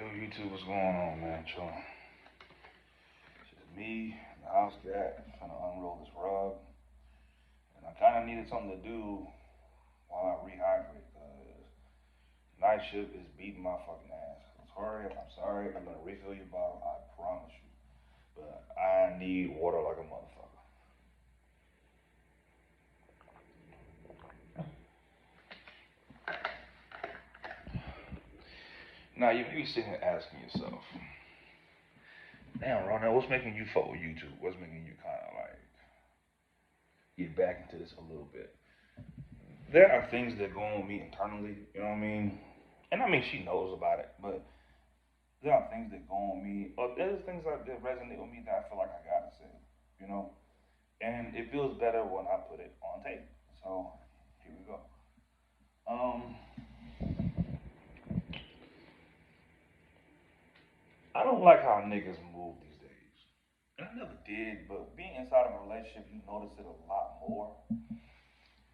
Yo, YouTube, what's going on, man? Chillin'. It's just me, the house cat, trying to unroll this rug. And I kind of needed something to do while I rehydrate, because night shift is beating my fucking ass. I'm sorry, I'm gonna refill your bottle, I promise you. But I need water like a motherfucker. Now, you may be sitting here asking yourself, damn, Ronald, what's making you fuck with YouTube? What's making you kind of like get back into this a little bit? There are things that go on with me internally, you know what I mean? And I mean, she knows about it, but there are things that go on me, or there's things that resonate with me that I feel like I gotta say, you know? And it feels better when I put it on tape. So, here we go. Um, I don't like how niggas move these days. And I never did, but being inside of a relationship, you notice it a lot more.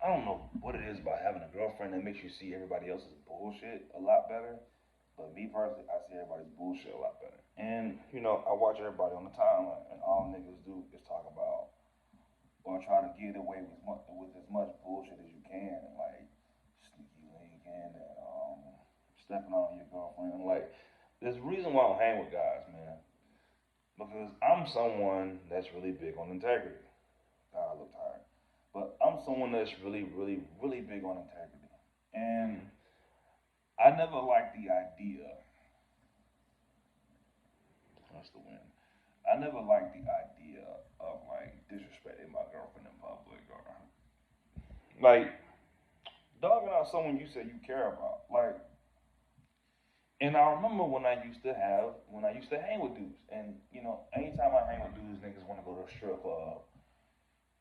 I don't know what it is about having a girlfriend that makes you see everybody else's bullshit a lot better. But me personally, I see everybody's bullshit a lot better. And, I watch everybody on the timeline, and all niggas do is talk about or try to get away with as much bullshit as you can, like sneaky linking and stepping on your girlfriend. Like, there's a reason why I don't hang with guys, man. Because I'm someone that's really big on integrity. God, I look tired. But I'm someone that's really, really, really big on integrity. And I never liked the idea, that's the win. I never liked the idea of like disrespecting my girlfriend in public or like dogging out someone you say you care about. Like, and I remember when I used to hang with dudes, and anytime I hang with dudes, niggas want to go to a strip club.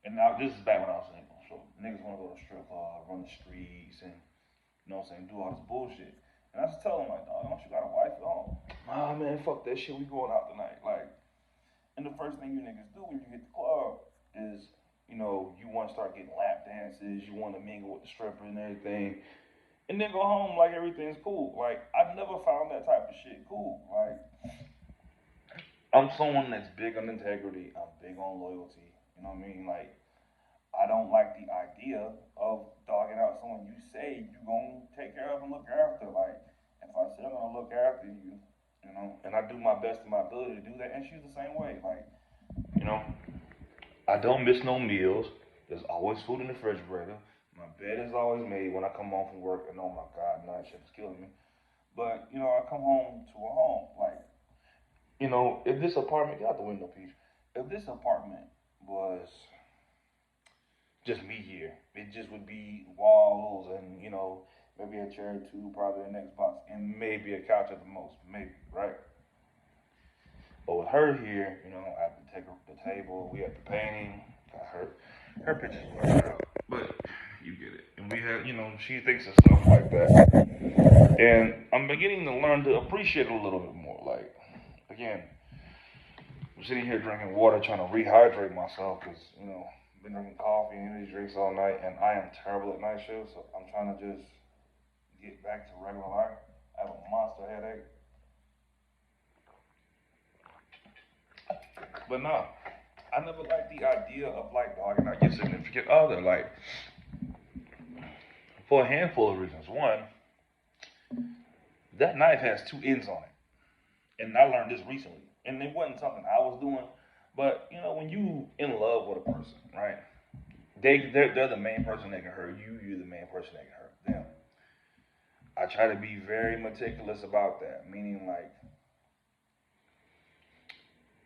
And now this is back when I was single, so niggas want to go to a strip club, run the streets, and do all this bullshit. And I just tell them like, dog, don't you got a wife at home? Nah, man, fuck that shit. We going out tonight. Like, and the first thing you niggas do when you hit the club is, you want to start getting lap dances, you want to mingle with the stripper and everything, and then go home like everything's cool. Like, I've never found that type of shit cool. Like, I'm someone that's big on integrity. I'm big on loyalty. You know what I mean? Like, I don't like the idea of dogging out someone you say you gonna take care of and look after. Like, if I say I'm gonna look after you, and I do my best in my ability to do that, and she's the same way. Like, you know, I don't miss no meals. There's always food in the refrigerator. My bed is always made when I come home from work, and oh my God, night shift is killing me. But I come home to a home. Like, if this apartment, get out the window, Peach. If this apartment was just me here, it just would be walls and maybe a chair or two, probably an Xbox, and maybe a couch at the most, maybe, right? But with her here, I have to take her to the table. We have the painting. Got her pictures blurred out, but you get it. And we have, she thinks of stuff like that, and I'm beginning to learn to appreciate it a little bit more. Like, again, I'm sitting here drinking water, trying to rehydrate myself because been drinking coffee and energy drinks all night, and I am terrible at night shifts. So I'm trying to just get back to regular life. I have a monster headache, but no, I never liked the idea of like dogging out your significant other. Like, for a handful of reasons. One, that knife has two ends on it, and I learned this recently. And it wasn't something I was doing, but when you in love with a person, right? They're the main person that can hurt you. You're the main person that can hurt them. I try to be very meticulous about that, meaning like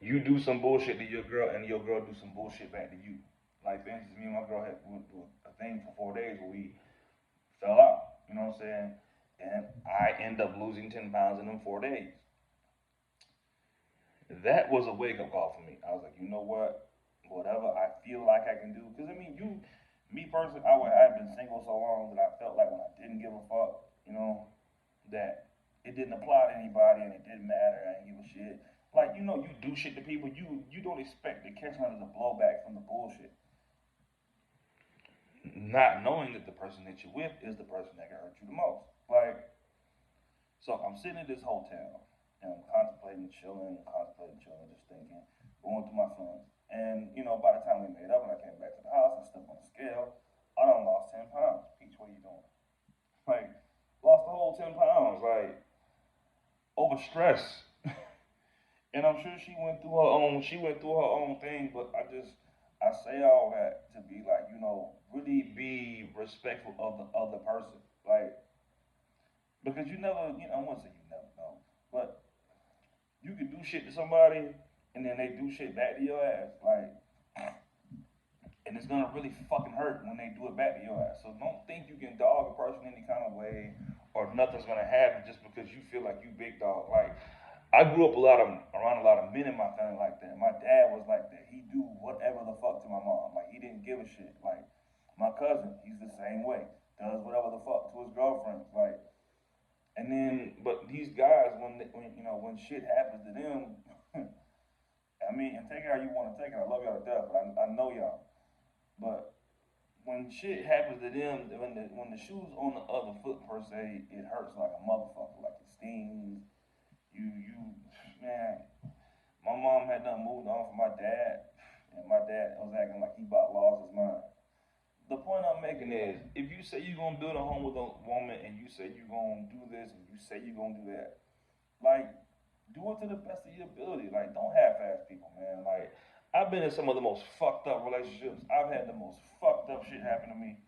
you do some bullshit to your girl, and your girl do some bullshit back to you. Like, for instance, me and my girl had went through a thing for 4 days where we fell out. You know what I'm saying? And I end up losing 10 pounds in them 4 days. That was a wake up call for me. I was like, you know what? Whatever I feel like I can do, because I mean, me personally, I've been single so long that I felt like when I didn't give a fuck, that it didn't apply to anybody and it didn't matter. I didn't give a shit. Like, you do shit to people, you don't expect to catch none of the blowback from the bullshit. Not knowing that the person that you're with is the person that can hurt you the most. Like, so I'm sitting at this hotel. and I'm contemplating chilling, just thinking, going through my feelings. And, by the time we made up and I came back to the house, I stepped on the scale. I done lost 10 pounds. Peach, what are you doing? Like, lost the whole 10 pounds, like, over stress. And I'm sure she went through her own thing, but I say all that to be like, really be respectful of the other person. Like, because you never, I wouldn't say you never know, but you can do shit to somebody and then they do shit back to your ass. Like, and it's gonna really fucking hurt when they do it back to your ass. So don't think you can dog a person any kind of way or nothing's gonna happen just because you feel like you big dog. Like, I grew up around a lot of men in my family like that. My dad was like that. He do whatever the fuck to my mom. Like, he didn't give a shit. Like, my cousin, he's the same way. Does whatever the fuck to his girlfriends. Like, and then, but these guys, when shit happens to them, I mean, and take it how you want to take it. I love y'all to death, but I know y'all. But when shit happens to them, when the shoe's on the other foot per se, it hurts like a motherfucker. Like, it stings. You, man. My mom had done moved on from my dad, and my dad was acting like he about lost his mind. The point I'm making is, if you say you're gonna build a home with a woman, and you say you're gonna do this, and you say you're gonna do that, like, do it to the best of your ability. Like, don't half-ass people, man. Like, I've been in some of the most fucked up relationships. I've had the most fucked up shit happen to me.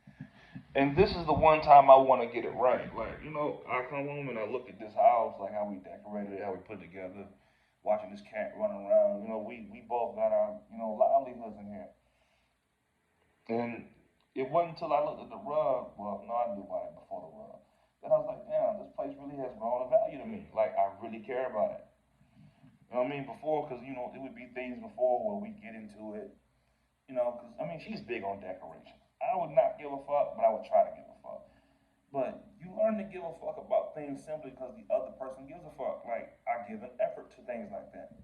And this is the one time I want to get it right. Like, I come home and I look at this house, like how we decorated it, how we put it together, watching this cat running around. We both got our, livelihoods in here. And it wasn't until I looked at the rug, well, no, I knew about it before the rug, that I was like, damn, this place really has grown in value to me. Like, I really care about it. You know what I mean? Before, because, it would be things before where we get into it, because, I mean, she's big on decorations. I would not give a fuck, but I would try to give a fuck. But you learn to give a fuck about things simply because the other person gives a fuck. Like, I give an effort to things like that.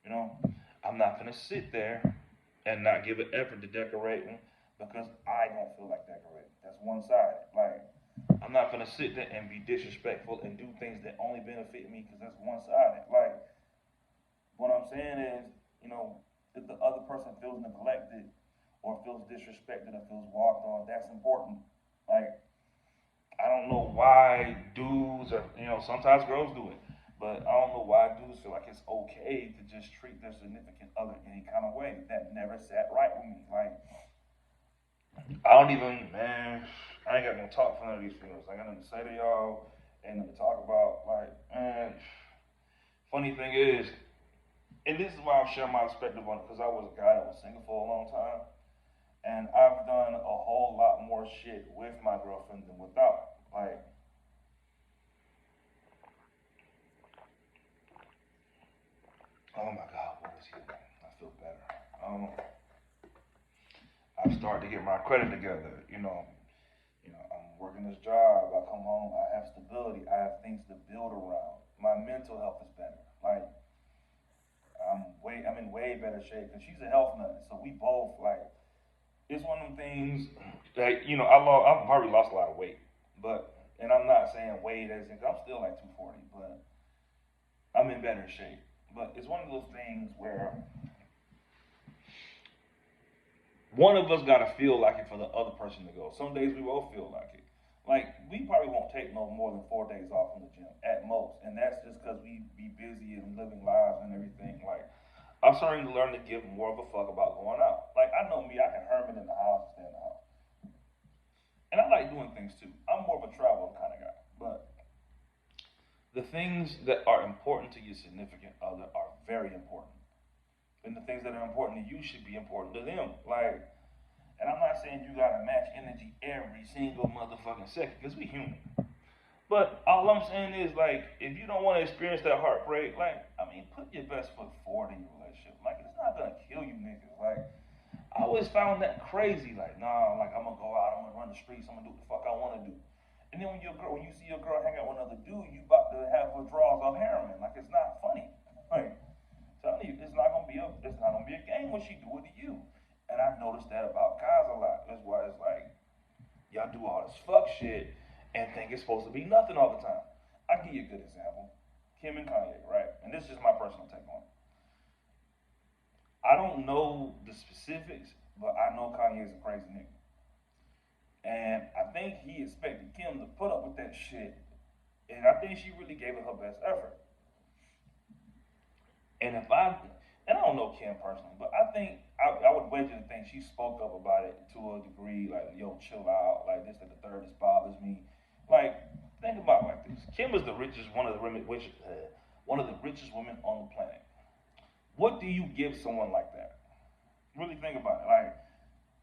You know, I'm not gonna sit there and not give an effort to decorating because I don't feel like decorating. That's one sided. Like, I'm not gonna sit there and be disrespectful and do things that only benefit me because that's one sided. Like, what I'm saying is, if the other person feels neglected or feels disrespected or feels walked on, that's important. Like, I don't know why dudes or sometimes girls do it, but I don't know why dudes feel like it's okay to just treat their significant other any kind of way. That never sat right with me. Like, I don't even, man. I ain't got no talk for none of these females. I got nothing to say to y'all. Ain't nothing to talk about. Like, man. Funny thing is, and this is why I'm sharing my perspective on it, because I was a guy that was single for a long time, and I've done a whole lot more shit with my girlfriend than without. Like, oh my God, what is here? I feel better. Um, I've started to get my credit together. I'm working this job. I come home. I have stability. I have things to build around. My mental health is better. Like, I'm in way better shape because she's a health nut. So we both like. It's one of them things. Like, I've already lost a lot of weight, but and I'm not saying weight as in I'm still like 240, but I'm in better shape. But it's one of those things where one of us gotta feel like it for the other person to go. Some days we both feel like it. Like, we probably won't take no more than 4 days off from the gym at most, and that's just because we be busy and living lives and everything. Like, I'm starting to learn to give more of a fuck about going out. Like, I know me, I can hermit in the house and stay in the house, and I like doing things too. I'm more of a travel kind of guy, but the things that are important to your significant other are very important, and the things that are important to you should be important to them. Like, and I'm not saying you gotta match energy every single motherfucking second, because we human. But all I'm saying is, like, if you don't want to experience that heartbreak, like, I mean, put your best foot forward in your relationship. Like, it's not gonna kill you niggas. Like, I always found that crazy. Like, nah, like, I'm gonna go out, I'm gonna run the streets, I'm gonna do what the fuck I wanna do. And then when you see your girl hang out with another dude, you about to have withdrawals of heroin. Like, it's not funny. Like, telling you, it's not gonna be a game when she do it to you. And I've noticed that about guys a lot. That's why it's like y'all do all this fuck shit and think it's supposed to be nothing all the time. I'll give you a good example. Kim and Kanye, right? And this is my personal take on it. I don't know the specifics, but I know Kanye is a crazy nigga. And I think he expected Kim to put up with that shit. And I think she really gave it her best effort. And if I, and I don't know Kim personally, but I think I would wager to think she spoke up about it to a degree, like, yo, chill out, like this and the third, this bothers me. Like, think about it like this. Kim is the richest, one of the richest women on the planet. What do you give someone like that? Really think about it. Like,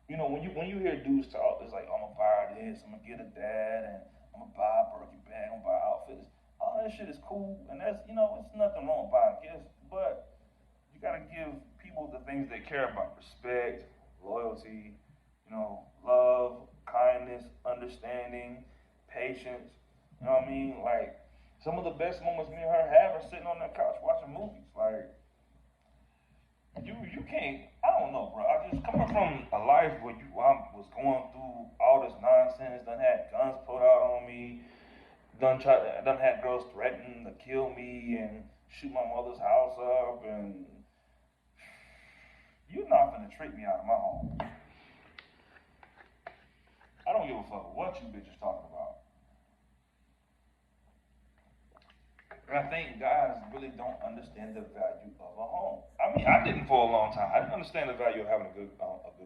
when you hear dudes talk, it's like, I'm gonna buy this, I'm gonna get a dad, and I'm gonna buy a Birkin bag, I'm gonna buy outfits. All that shit is cool, and that's it's nothing wrong with buying gifts, but you gotta give people the things they care about: respect, loyalty, love, kindness, understanding, patience. You know what I mean? Like, some of the best moments me and her have are sitting on that couch watching movies. Like, you can't. I don't know, bro. I just coming from a life where I was going through all this nonsense. Done had guns pulled out on me. Done had girls threaten to kill me and shoot my mother's house up. And you're not gonna treat me out of my home. I don't give a fuck what you bitches talking about. And I think guys really don't understand the value of a home. I mean, I didn't for a long time. I didn't understand the value of having a good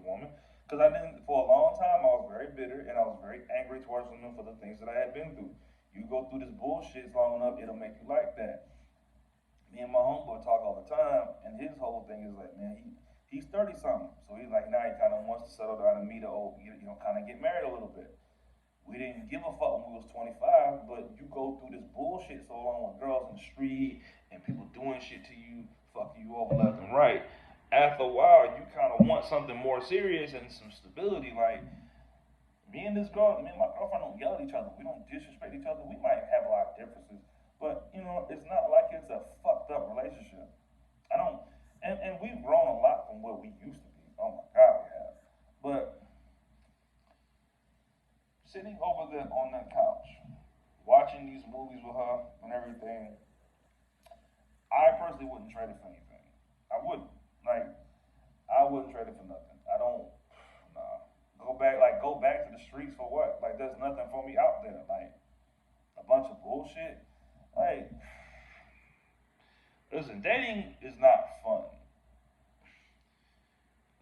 woman because I didn't for a long time. I was very bitter and I was very angry towards women for the things that I had been through. You go through this bullshit long enough, it'll make you like that. Me and my homeboy talk all the time, and his whole thing is like, man, he's 30 something, so he's like now he kind of wants to settle down and meet a old, kind of get married a little bit. We didn't give a fuck when we was 25, but you go through this bullshit so long with girls in the street and people doing shit to you, fucking you over left and right. After a while, you kind of want something more serious and some stability. Like, me and my girlfriend don't yell at each other. We don't disrespect each other. We might have a lot of differences, but it's not like it's a fucked up relationship. I don't, and we've grown a lot from what we used to be. Oh my god, we have. But sitting over there on that couch, watching these movies with her and everything, I personally wouldn't trade it for anything. I wouldn't. Like, I wouldn't trade it for nothing. I don't. Nah. Go back to the streets for what? Like, there's nothing for me out there. Like, a bunch of bullshit. Like, listen, dating is not fun.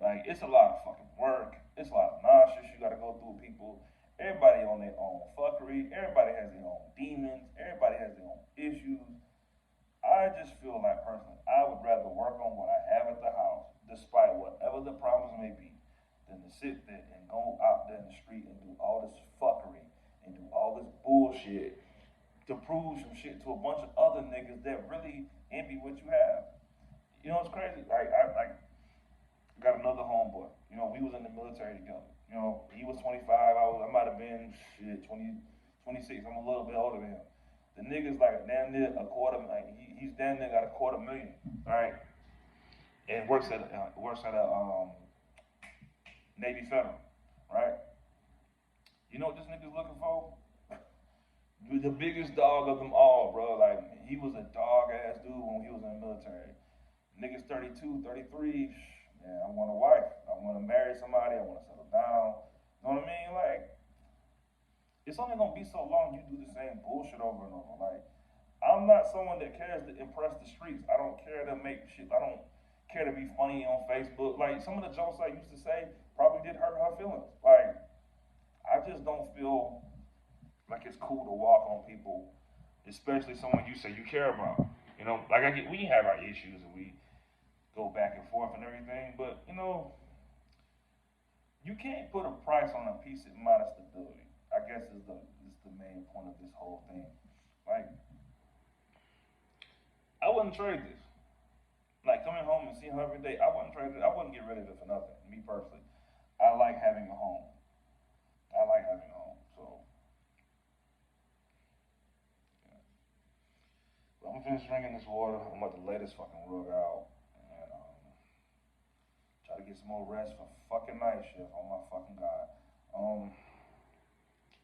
Like, it's a lot of fucking work. It's a lot of nonsense you gotta go through with people. Everybody on their own fuckery. Everybody has their own demons. Everybody has their own issues. I just feel like personally, I would rather work on what I have at the house, despite whatever the problems may be, than to sit there and go out there in the street and do all this fuckery and do all this bullshit to prove some shit to a bunch of other niggas that really envy what you have. It's crazy. Like, I got another homeboy. We was in the military together. He was 25. I might have been shit 20, 26. I'm a little bit older than him. The nigga's like damn near a quarter. Like he's damn near got a quarter million. All right, and works at a Navy Federal. Right. You know what this nigga's looking for? The biggest dog of them all, bro. Like he was a dog ass dude when he was in the military. Niggas 32, 33. Man, I want a wife. I want to marry somebody. I want to settle down. You know what I mean? Like, it's only gonna be so long you do the same bullshit over and over. Like, I'm not someone that cares to impress the streets. I don't care to make shit. I don't care to be funny on Facebook. Like, some of the jokes I used to say probably did hurt her feelings. Like, I just don't feel like it's cool to walk on people, especially someone you say you care about. Like we have our issues and we go back and forth and everything, but you can't put a price on a peace of mind of stability. I guess is the main point of this whole thing. Like, I wouldn't trade this. Like coming home and seeing her every day, I wouldn't trade it. I wouldn't get rid of it for nothing. Me personally, I like having a home. I like having a home. So yeah. But I'm finished drinking this water. I'm about to lay this fucking rug out and try to get some more rest for fucking night shift. Oh my fucking god. Um,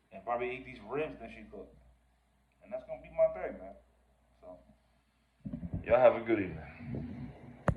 and probably eat these ribs that she cooked. And that's gonna be my day, man. So Y'all have a good evening.